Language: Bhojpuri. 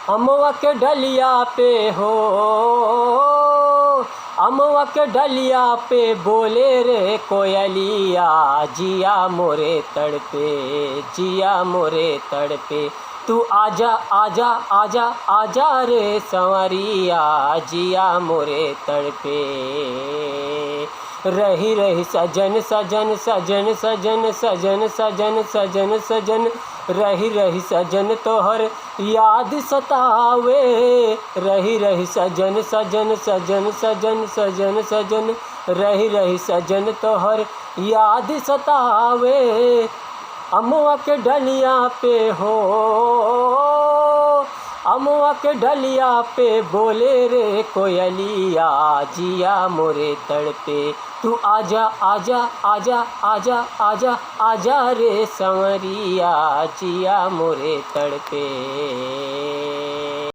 अमवा के डलिया पे हो, अमवा के डलिया पे बोले रे कोयलिया, जिया मोरे तड़पे, जिया मोरे तड़पे। तू आजा आजा आजा आजा रे संवरिया, जिया मोरे तड़पे। रही रही सजन सजन सजन सजन सजन सजन सजन सजन, रही रही सजन तोहर याद सतावे। रही रही सजन सजन सजन सजन सजन सजन, रही रही सजन तोहर याद सतावे। अमवा के डलिया पे हो, अमवा के डलिया पे बोले रे कोयलिया, जिया मोरे तड़पे। तू आजा आजा आजा आजा आजा आजा रे संवरिया, जिया मोरे तड़पे।